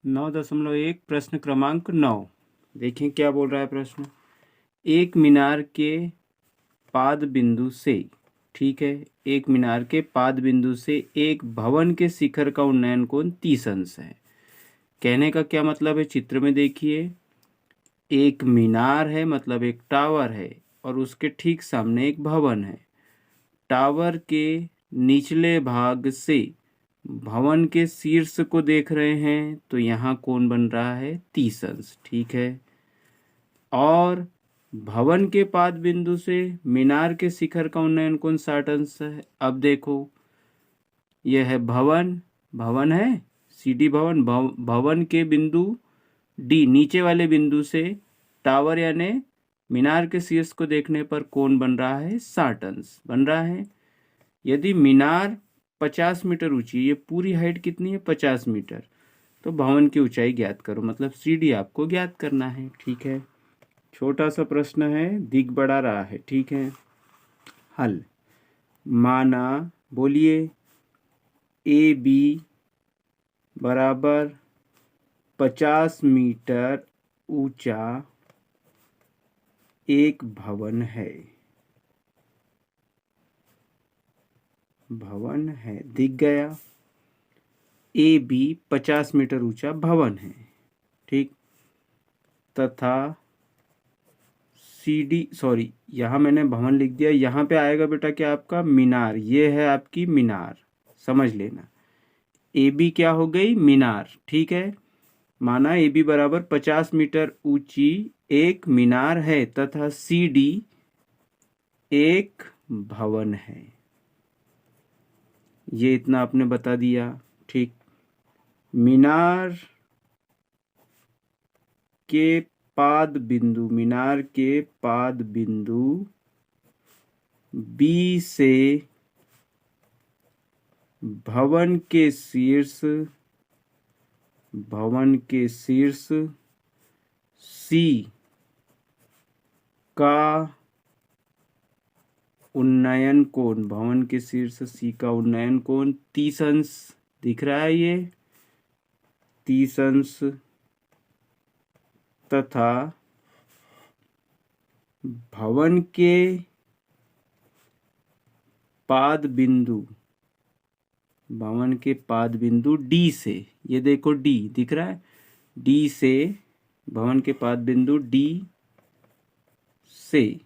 9.1 प्रश्न क्रमांक 9। देखें क्या बोल रहा है प्रश्न। एक मीनार के पाद बिंदु से, ठीक है, एक मीनार के पाद बिंदु से एक भवन के शिखर का उन्नयन कोण 30 अंश है। कहने का क्या मतलब है, चित्र में देखिए। एक मीनार है मतलब एक टावर है और उसके ठीक सामने एक भवन है। टावर के निचले भाग से भवन के शीर्ष को देख रहे हैं तो यहाँ कोण बन रहा है 30 अंश, ठीक है। और भवन के पाद बिंदु से मीनार के शिखर का उन्नयन कोण 60 अंश है। अब देखो, यह है भवन, भवन है सीडी भवन, भवन के बिंदु डी नीचे वाले बिंदु से टावर यानी मीनार के शीर्ष को देखने पर कोण बन रहा है 60 अंश बन रहा है। यदि मीनार 50 मीटर ऊंची, ये पूरी हाइट कितनी है 50 मीटर, तो भवन की ऊंचाई ज्ञात करो, मतलब सीडी आपको ज्ञात करना है, ठीक है। छोटा सा प्रश्न है, दिख बड़ा रहा है, ठीक है। हल, माना, बोलिए, ए बी बराबर 50 मीटर ऊंचा एक भवन है, भवन है, दिख गया। ए बी 50 मीटर ऊंचा भवन है, ठीक, तथा सी डी, सॉरी यहाँ मैंने भवन लिख दिया, यहाँ पे आएगा बेटा क्या आपका मीनार, ये है आपकी मीनार, समझ लेना। ए बी क्या हो गई, मीनार, ठीक है। माना ए बी बराबर 50 मीटर ऊंची एक मीनार है तथा सी डी एक भवन है, ये इतना आपने बता दिया, ठीक। मीनार के पाद बिंदु, मीनार के पाद बिंदु बी से भवन के शीर्ष, भवन के शीर्ष सी का उन्नयन कोण, भवन के शीर्ष सी का उन्नयन कोण 30 अंश दिख रहा है, ये 30 अंश, तथा भवन के पाद बिंदु, भवन के पाद बिंदु डी से, ये देखो डी दिख रहा है, डी से भवन के पाद बिंदु डी से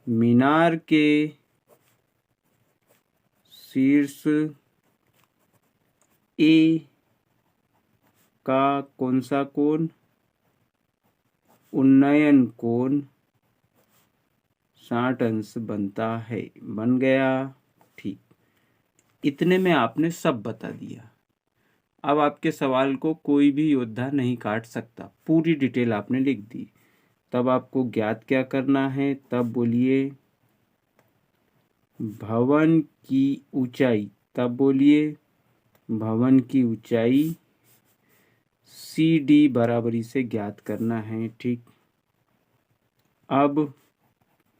मीनार के शीर्ष ए का कौन सा कोण, उन्नयन कोण 60 अंश बनता है, बन गया, ठीक। इतने में आपने सब बता दिया। अब आपके सवाल को कोई भी योद्धा नहीं काट सकता, पूरी डिटेल आपने लिख दी। तब आपको ज्ञात क्या करना है, तब बोलिए भवन की ऊंचाई, तब बोलिए भवन की ऊंचाई सी डी बराबरी से ज्ञात करना है, ठीक। अब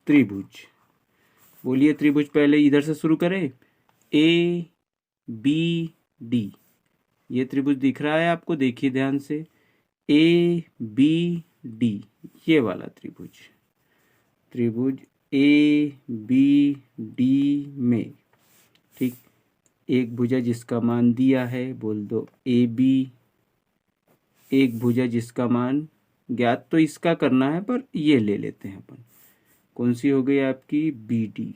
त्रिभुज, बोलिए त्रिभुज, पहले इधर से शुरू करें, ए बी डी, ये त्रिभुज दिख रहा है आपको, देखिए ध्यान से, ए बी डी, ये वाला त्रिभुज, त्रिभुज ए बी डी में, ठीक, एक भुजा जिसका मान दिया है, बोल दो ए बी, एक भुजा जिसका मान ज्ञात तो इसका करना है पर ये ले लेते हैं अपन, कौन सी हो गई आपकी बी डी।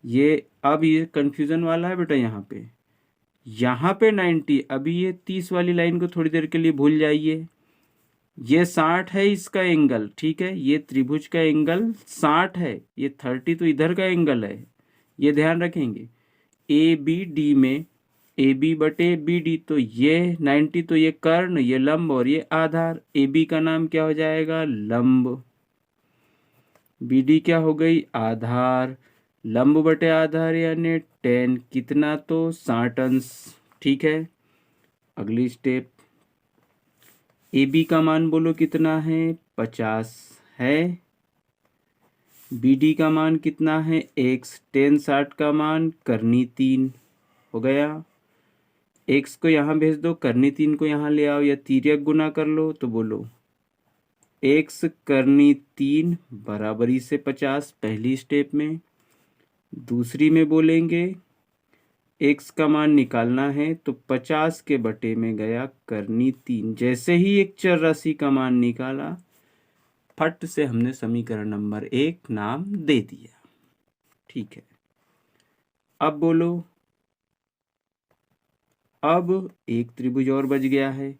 ये अब ये कंफ्यूजन वाला है बेटा, यहाँ पे 90, अभी ये 30 वाली लाइन को थोड़ी देर के लिए भूल जाइए, ये 60 है इसका एंगल, ठीक है, ये त्रिभुज का एंगल 60 है, ये 30 तो इधर का एंगल है, ये ध्यान रखेंगे। ए बी डी में ए बी बटे बी डी, तो ये 90, तो ये कर्ण, ये लंब और ये आधार, ए बी का नाम क्या हो जाएगा, लंब, बी डी क्या हो गई, आधार, लंब बटे आधार यानी 10, कितना तो 60 अंश, ठीक है। अगली स्टेप, ए बी का मान बोलो कितना है, 50 है, बी डी का मान कितना है, x 10 60 का मान करनी 3 हो गया। x को यहाँ भेज दो, करनी 3 को यहाँ ले आओ या तिर्यक गुना कर लो। तो बोलो x करनी 3 बराबरी से 50 पहली स्टेप में। दूसरी में बोलेंगे x का मान निकालना है तो 50 के बटे में गया करनी 3। जैसे ही एक चर राशि का मान निकाला, फट से हमने समीकरण नंबर 1 नाम दे दिया। ठीक है, अब बोलो, अब एक त्रिभुज और बच गया है,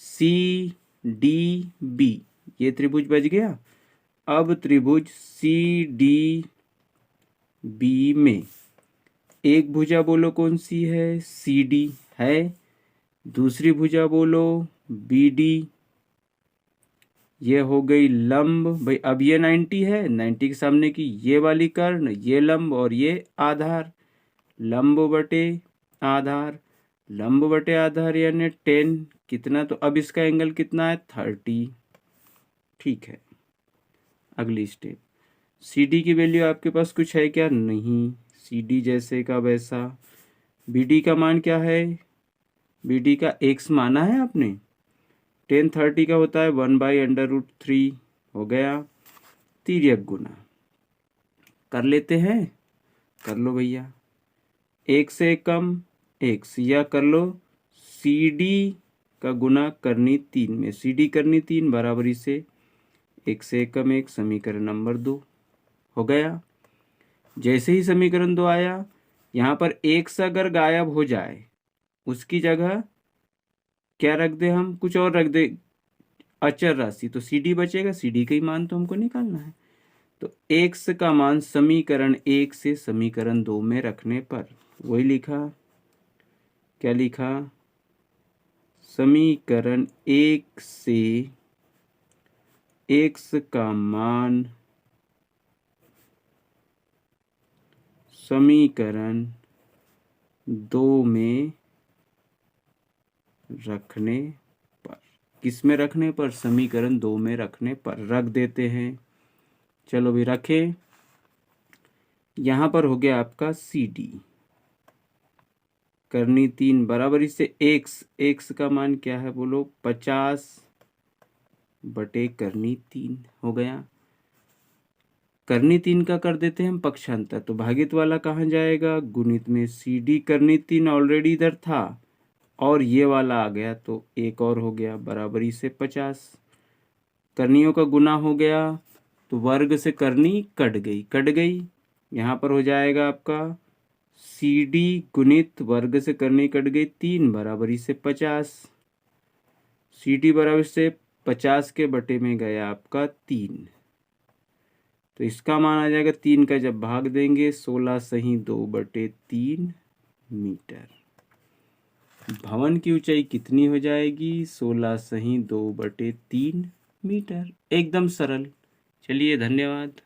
सी डी बी, ये त्रिभुज बच गया। अब त्रिभुज सी डी बी में एक भुजा बोलो कौन सी है, सी डी है। दूसरी भुजा बोलो बी डी, ये हो गई लंब। भाई अब ये 90 है, 90 के सामने की ये वाली कर्ण, ये लंब और ये आधार, लंब बटे आधार, लंब बटे आधार यानी 10 कितना, तो अब इसका एंगल कितना है 30। ठीक है, अगली स्टेप, सी डी की वैल्यू आपके पास कुछ है क्या, नहीं, सी डी जैसे का वैसा। बी डी का मान क्या है, बी डी का एक्स माना है आपने, 10 30 का होता है 1/√3 हो गया। तिर्यक गुना कर लेते हैं, कर लो भैया, एक से कम एक्स, या कर लो सी डी का गुना करनी 3 में, सी डी करनी 3 बराबरी से एक से कम एक, समीकरण नंबर 2 हो गया। जैसे ही समीकरण 2 आया, यहाँ पर एक्स अगर गायब हो जाए, उसकी जगह क्या रख दे, हम कुछ और रख दे, अचर राशि, तो सी डी बचेगा, सी डी का ही मान तो हमको निकालना है। तो एक्स का मान समीकरण 1 से समीकरण 2 में रखने पर, वही लिखा, क्या लिखा, समीकरण 1 से एक्स का मान समीकरण 2 में रखने पर, किस में रखने पर, समीकरण 2 में रखने पर रख देते हैं। चलो भी रखें, यहां पर हो गया आपका सी डी करनी 3 बराबरी से एक्स, एक्स का मान क्या है बोलो 50 बटे करनी 3 हो गया। करनी 3 का कर देते हैं हम पक्षांतर, तो भागित वाला कहाँ जाएगा, गुणित में, सी डी करनी 3 ऑलरेडी इधर था और ये वाला आ गया तो एक और हो गया बराबरी से 50। करनियों का गुना हो गया तो वर्ग से करनी कट गई, कट गई, यहाँ पर हो जाएगा आपका सी डी गुणित वर्ग से करनी कट गई 3 बराबरी से 50। सी डी बराबर से 50 के बटे में गया आपका 3, तो इसका मान आ जाएगा 3 का जब भाग देंगे 16 सही 2/3 मीटर। भवन की ऊंचाई कितनी हो जाएगी, 16 सही 2/3 मीटर। एकदम सरल। चलिए धन्यवाद।